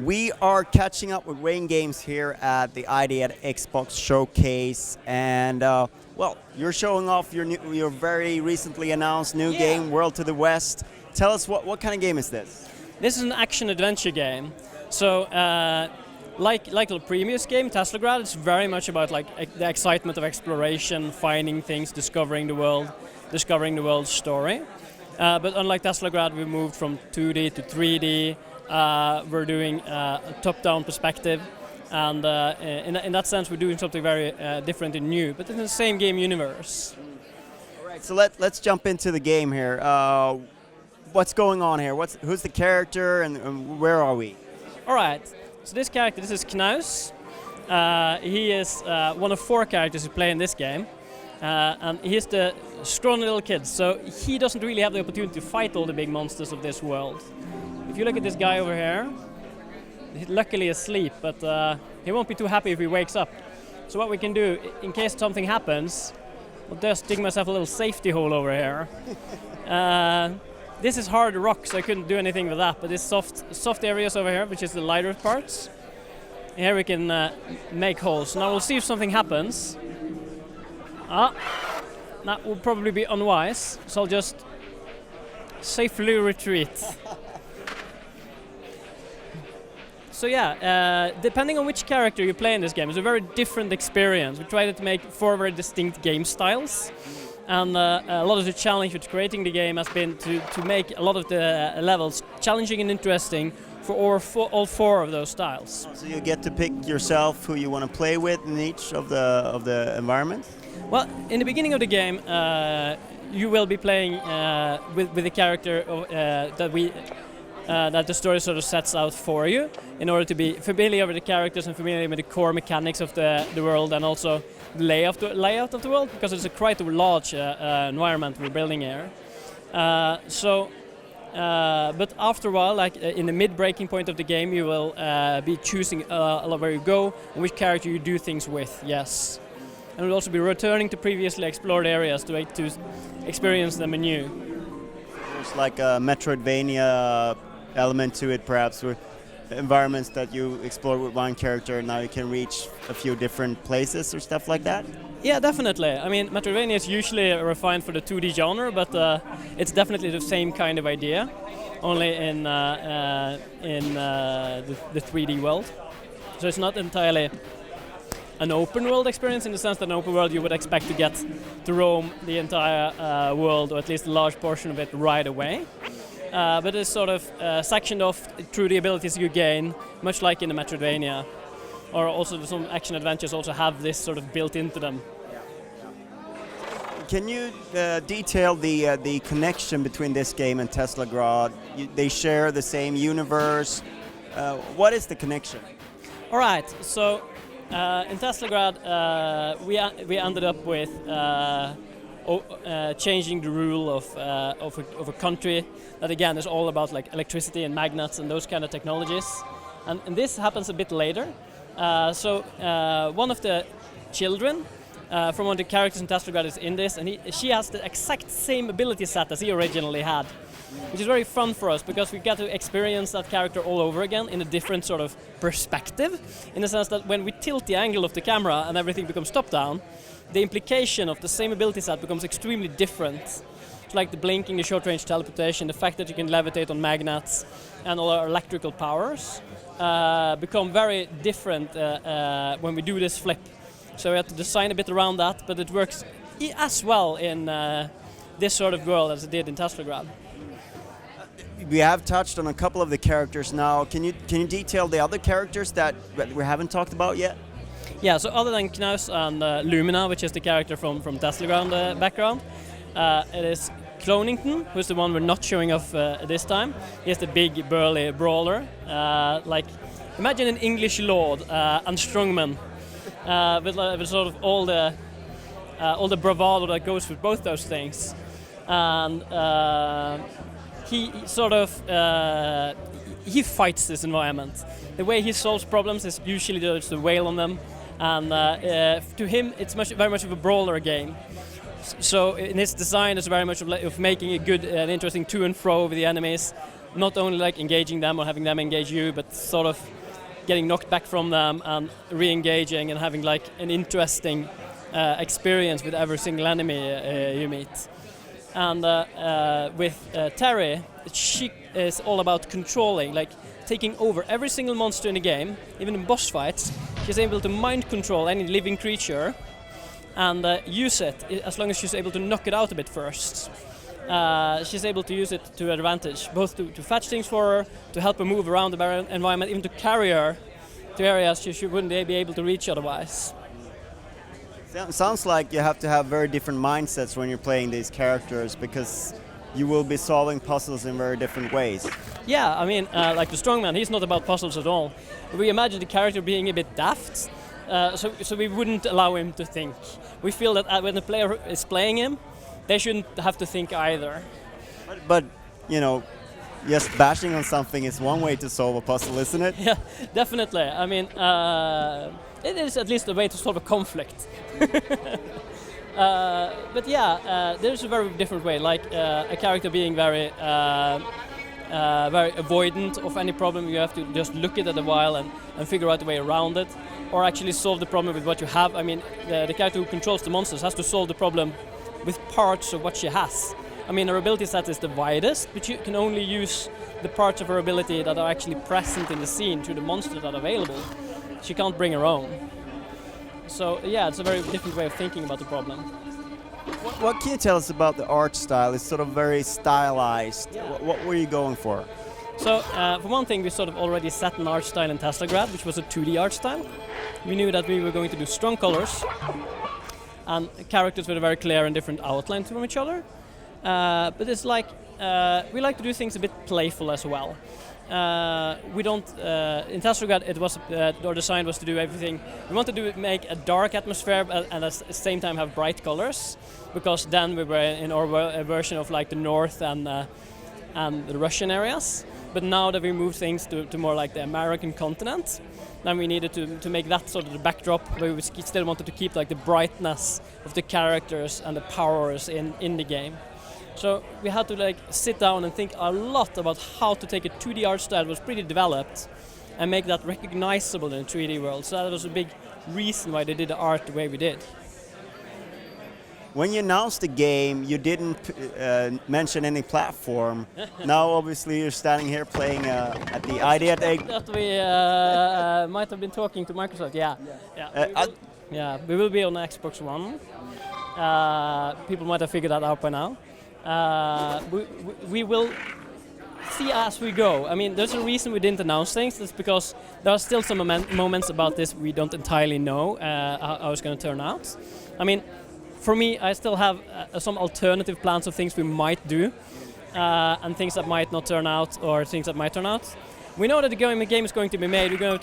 We are catching up with Rain Games here at the ID at Xbox Showcase, and well, you're showing off your very recently announced new game, World to the West. Tell us what kind of game is this? This is an action-adventure game. So, like the previous game, Teslagrad, it's very much about the excitement of exploration, finding things, discovering the world's story. But unlike Teslagrad, we moved from 2D to 3D. We're doing a top-down perspective, and in that sense, we're doing something very different and new, but in the same game universe. All right, so let's jump into the game here. What's going on here? Who's the character, and where are we? All right. So this is Knaus. He is one of 4 characters who play in this game, and he's the strong little kid. So he doesn't really have the opportunity to fight all the big monsters of this world. If you look at this guy over here, he's luckily asleep, but he won't be too happy if he wakes up. So what we can do, in case something happens, I'll just dig myself a little safety hole over here. This is hard rock, so I couldn't do anything with that, but this soft areas over here, which is the lighter parts, here we can make holes. Now we'll see if something happens. That will probably be unwise, so I'll just safely retreat. So yeah, depending on which character you play in this game, it's a very different experience. We tried to make 4 very distinct game styles, and a lot of the challenge with creating the game has been to make a lot of the levels challenging and interesting for all 4 of those styles. So you get to pick yourself who you want to play with in each of the environments? Well, in the beginning of the game, you will be playing with the character that the story sort of sets out for you, in order to be familiar with the characters and familiar with the core mechanics of the world, and also the layout of the world, because it's quite a large environment we're building here. But after a while, in the mid-breaking point of the game, you will be choosing where you go and which character you do things with, yes. And we'll also be returning to previously explored areas to experience them anew. There's like a Metroidvania element to it, perhaps, with environments that you explore with one character, and now you can reach a few different places or stuff like that? Yeah, definitely. I mean, Metroidvania is usually refined for the 2D genre, but it's definitely the same kind of idea, only in the 3D world. So it's not entirely an open world experience, in the sense that an open world you would expect to get to roam the entire world, or at least a large portion of it, right away. But it's sort of sectioned off through the abilities you gain, much like in the Metroidvania. Or also some action adventures also have this sort of built into them. Can you detail the connection between this game and Teslagrad? They share the same universe. What is the connection? All right, so in Teslagrad we ended up with changing the rule of a country that, again, is all about like electricity and magnets and those kind of technologies. And this happens a bit later. So one of the children from one of the characters in Teslagrad is in this, and she has the exact same ability set as he originally had, which is very fun for us, because we get to experience that character all over again in a different sort of perspective, in the sense that when we tilt the angle of the camera and everything becomes top-down, the implication of the same ability set becomes extremely different. It's like the blinking, the short-range teleportation, the fact that you can levitate on magnets, and all our electrical powers become very different when we do this flip. So we have to design a bit around that, but it works as well in this sort of world as it did in Teslagrad. We have touched on a couple of the characters now. Can you detail the other characters that we haven't talked about yet? Yeah, so other than Knaus and Lumina, which is the character from Teslagrad background, it is Clonington, who's the one we're not showing off this time. He's the big, burly brawler. Imagine an English lord and strongman, with sort of all the bravado that goes with both those things. And he sort of he fights this environment. The way he solves problems is usually just to wail on them, and to him it's very much of a brawler game. So in his design, it's very much of making a good and interesting to and fro with the enemies, not only like engaging them or having them engage you, but sort of getting knocked back from them and re-engaging and having like an interesting experience with every single enemy you meet. And with Terry, she is all about controlling, like taking over every single monster in the game. Even in boss fights, she's able to mind control any living creature and use it as long as she's able to knock it out a bit first. She's able to use it to advantage, both to fetch things for her, to help her move around the environment, even to carry her to areas she wouldn't be able to reach otherwise. Sounds like you have to have very different mindsets when you're playing these characters, because you will be solving puzzles in very different ways. Yeah, I mean, like the strongman, he's not about puzzles at all. We imagine the character being a bit daft, so we wouldn't allow him to think. We feel that when the player is playing him, they shouldn't have to think either. But you know, just bashing on something is one way to solve a puzzle, isn't it? Yeah, definitely. I mean, it is at least a way to solve a conflict. But yeah, there's a very different way, like a character being very avoidant of any problem. You have to just look at it a while and figure out a way around it, or actually solve the problem with what you have. I mean, the character who controls the monsters has to solve the problem with parts of what she has. I mean, her ability set is the widest, but you can only use the parts of her ability that are actually present in the scene to the monsters that are available. She can't bring her own. So yeah, it's a very different way of thinking about the problem. What can you tell us about the art style? It's sort of very stylized. Yeah. What were you going for? So for one thing, we sort of already set an art style in Teslagrad, which was a 2D art style. We knew that we were going to do strong colors and characters with a very clear and different outline from each other. But it's like we like to do things a bit playful as well. We don't in Teslagrad it was our design was to do everything. We wanted to make a dark atmosphere and at the same time have bright colors, because then we were in our version of like the north and the Russian areas. But now that we moved things to more like the American continent, then we needed to make that sort of the backdrop, but we still wanted to keep like the brightness of the characters and the powers in the game. So we had to like sit down and think a lot about how to take a 2D art style that was pretty developed and make that recognizable in a 3D world. So that was a big reason why they did the art the way we did. When you announced the game, you didn't mention any platform. Now, obviously, you're standing here playing at the Idea That we might have been talking to Microsoft. Yeah. We will be on Xbox One. People might have figured that out by now. We will see as we go. I mean, there's a reason we didn't announce things. It's because there are still some moments about this we don't entirely know how it's going to turn out. I mean, for me, I still have some alternative plans of things we might do, and things that might not turn out, or things that might turn out. We know that the game is going to be made. We know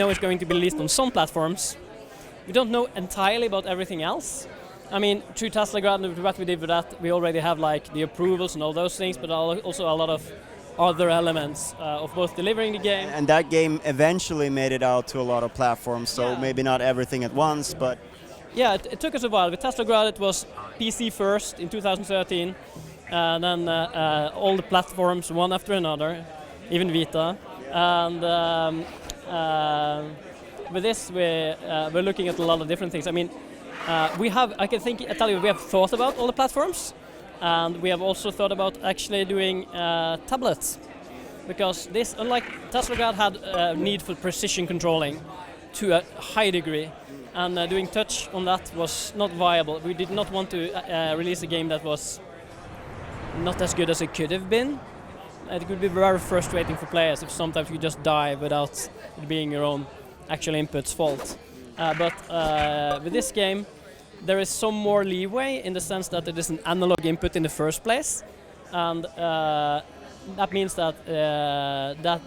it's going to be released on some platforms. We don't know entirely about everything else. I mean, through Teslagrad and what we did with that, we already have like the approvals and all those things, but also a lot of other elements of both delivering the game. And that game eventually made it out to a lot of platforms, so maybe not everything at once, but... Yeah, it took us a while. With Teslagrad, it was PC first in 2013, and then all the platforms one after another, even Vita. And with this, we're looking at a lot of different things. I mean, we have thought about all the platforms, and we have also thought about actually doing tablets, because this, unlike Teslagrad, had a need for precision controlling to a high degree. And doing touch on that was not viable. We did not want to release a game that was not as good as it could have been. It could be very frustrating for players if sometimes you just die without it being your own actual input's fault. But with this game, there is some more leeway in the sense that it is an analog input in the first place, and that means that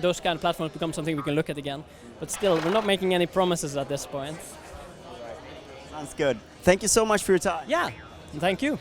those kind of platforms become something we can look at again. But still, we're not making any promises at this point. Sounds good. Thank you so much for your time. Yeah, thank you.